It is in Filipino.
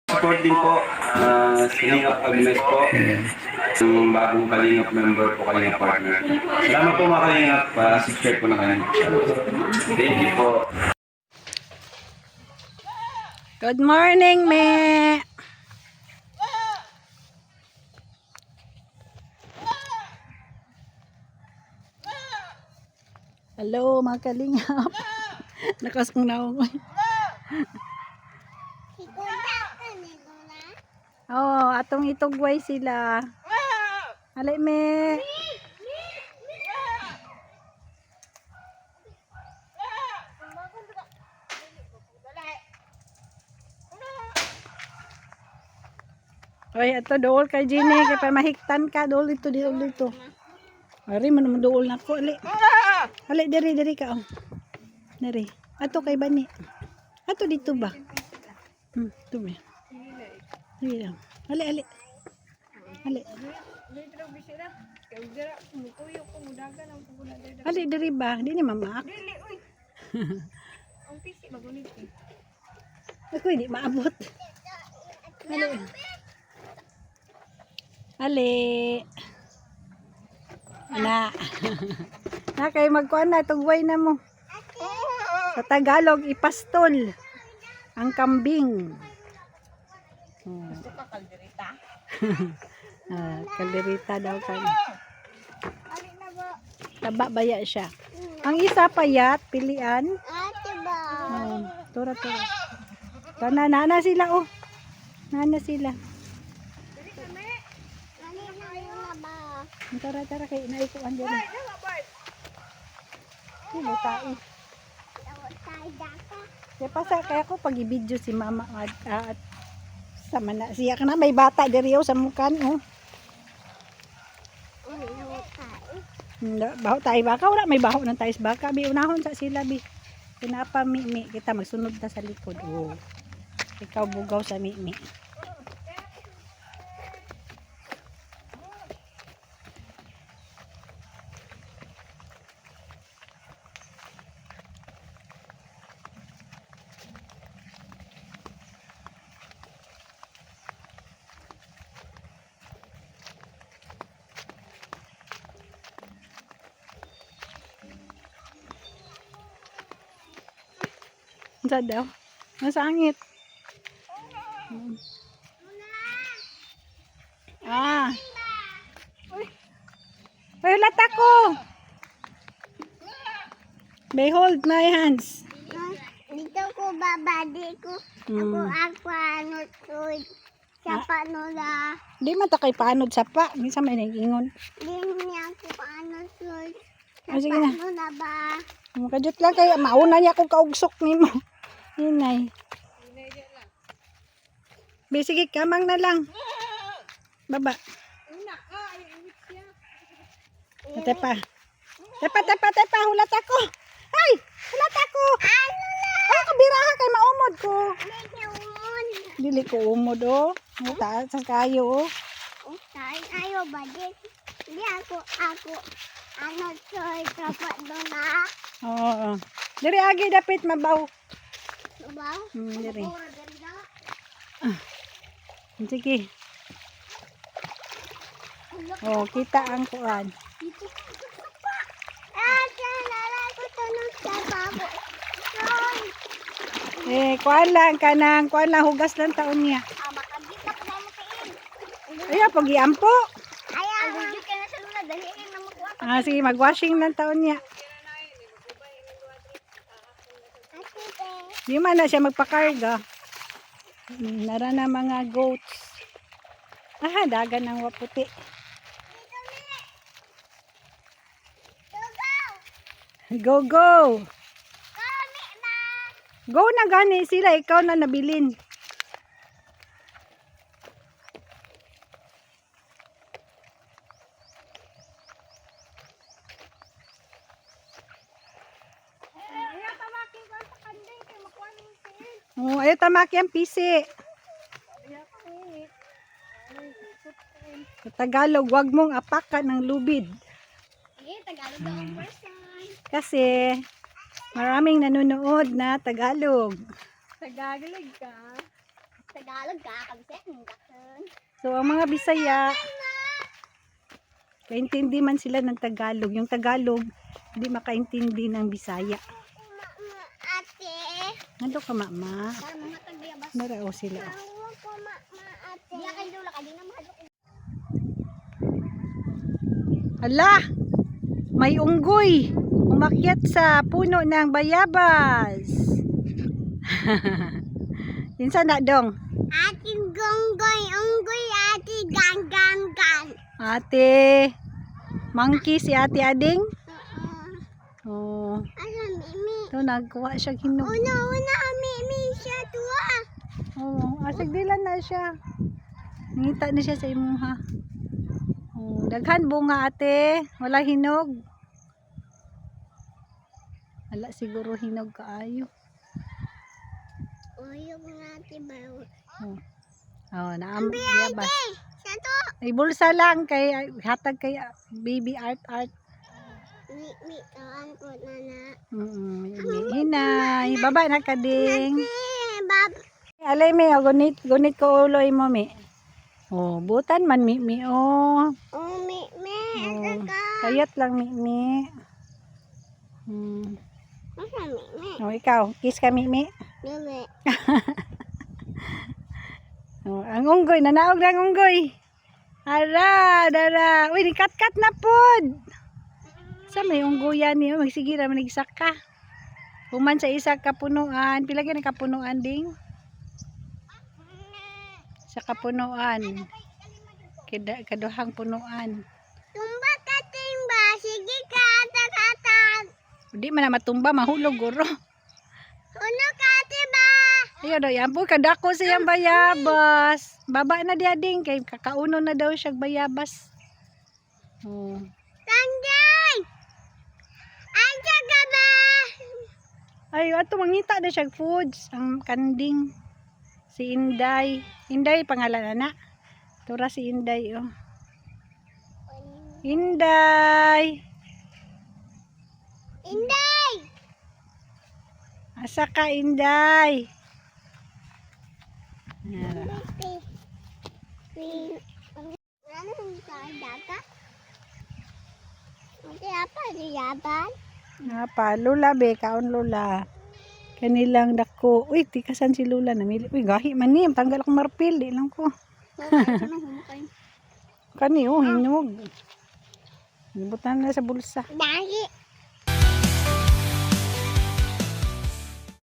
Support din po, Kalingap Agnes po. Yung bagong Kalingap member po, Kalingap partner. Salamat po mga Kalingap, subscribe po na kayo. Thank you po. Good morning, me. Hello, mga Kalingap. Lakas kong naungoy. Oh, atong itugway sila. Alay, me. Ay, ato dool kay Jenny, kay pa mahiktan ka, dool dito. Ari man mo dool nako, ali. Ali diri ka oh. Diri. Ato kay Bani. Ato dito ba? Tu me. Diri lang. Ali. Ali diri ba? Di ni mama. Dili uy. Ang pisi magunit eh. Ako hindi maabot. Ali. Na. Na kay magkuan na tugway na mo. Sa Tagalog ipastol ang kambing. Gusto ka kalderita? Kalderita daw kan. Ali na ba? Taba baya siya. Ang isa payat pilian. Ate ba? Tura. Kana na sila oh. Nana sila. Dili kami. Ali na yun ba? Tara kay naikuan dito. Ay, dala ba? Sino tayo? Kaya pasa kaya ko pag i-video si mama at sama na siya ka na may bata diri sa mukan oh. Baho tayo baka wala may baho ng tayo baka bi unahon sa sila bi. Pinapa mi kita magsunod ta sa likod oh. Ikaw bugaw sa mi. Saan daw? Masangit. Uy, lata ko. Behold my hands. Dito ko babadi ko. Ako ano to. Sa panola. Di man ta kay paanod sa pa. Minsan may nag-ingon. Hindi ako ano to. Sige na. Panola ba? Makajut lang kay mauna niya akong kaugsok nimo. Inay. Sige, kamang na lang. Baba. Tepa. Hulat ako. Ay, hulat ako. Ay, kabiraha kay maumod ko. Dili ko umod oh. Taas sa kayo oh. Ayo badit. Hindi ako ano to. Dapat doon na. Oo. Diri agi dapit mabaw. Diba? Diri. Sige. Oh, kita ang kuan. Ko tanong sa babo. Kuan lang hugas lang taon niya. Makagita pa na mo kain. Ay, pag-iampo. Ayaw. Agudyo ka na sa luna. Daliin na mo. Sige, mag-washing ng taon niya. Di man na siya magpakarga. Nara na mga goats. Dagan ng waputi. Go! Go na gani sila, ikaw na nabilin. Ayaw tamaki ang pisi. Sa Tagalog, wag mong apakan ng lubid. Tagalog daw ang person. Kasi Maraming nanonood na Tagalog. Tagalog ka. Tagalog ka, kabisay mo dakon. So, ang mga Bisaya, kaintindi man sila ng Tagalog. Yung Tagalog, hindi makaintindi ng Bisaya. Ate. Ano ka, mama? Para mga tagbiyabas. Narao sila. Tawa po, ate. Diya kay Lola, kaya na mahalo. Ala! May unggoy! Umakyat sa puno ng bayabas. Yun na dong. Ating gonggoy, unggoy, ate, gang. Ate, monkey si Ate Ading. Oh, Ano, Mimi? ito nagkuha siya hinog. Una, Mimi, siya tuwa. Oh, asag dilan na siya. Nangita na siya sa imuha. Oh, daghan bunga ate, wala hinog. Wala siguro hinog kaayo. Uyog nga, ate, ba? Oh. Oh, naambiyabas. Siya to. Ay bulsa lang kay hatag kay baby art. Mi, taan ko na. Hinay, baba na ka ding. Bab. Alay mi, gunit ko uloy mo mi. Oh, butan man mi oh. Oh, mi, Oh, ka. kayat lang mi. Masa, mi. Oh, ikaw, kiss ka mi. Mimi. Oh, ang unggoy, nanaog na ang unggoy. Ara, dara. Uy, nikat-kat na pod. Sa may unggoyan niyo, magsigira man nagsaka. Human sa isa kapunuan, pila gyud ang kapunuan ding? Sa kapunuan. Kaduhang punuan. Tumba ka, timba. Sige ka, atak-atak. Di man na matumba, mahulog guro. Uno ka, tiba. Ayo daw, yan po, kadako siyang bayabas. Baba na diya ding, kay kakauno na daw siya bayabas. Oh. Sanjay! Anja ka ba? Ay, ato mangita na siya foods, ang kanding. Si Inday. Inday, pangalan na. Tura si Inday, oh. Inday! Inday! Asa ka, Inday? Ano yung dagat? Ate, apa? Diyaban? Apa, Lula be, kaon Lula. Kanilang dako. Uy, tikasan si Lula. Namili. Uy, gahi man ni. Tanggal akong marpil. Di lang ko. Kani, oh, hinog. Nibutan na sa bulsa. Dagi.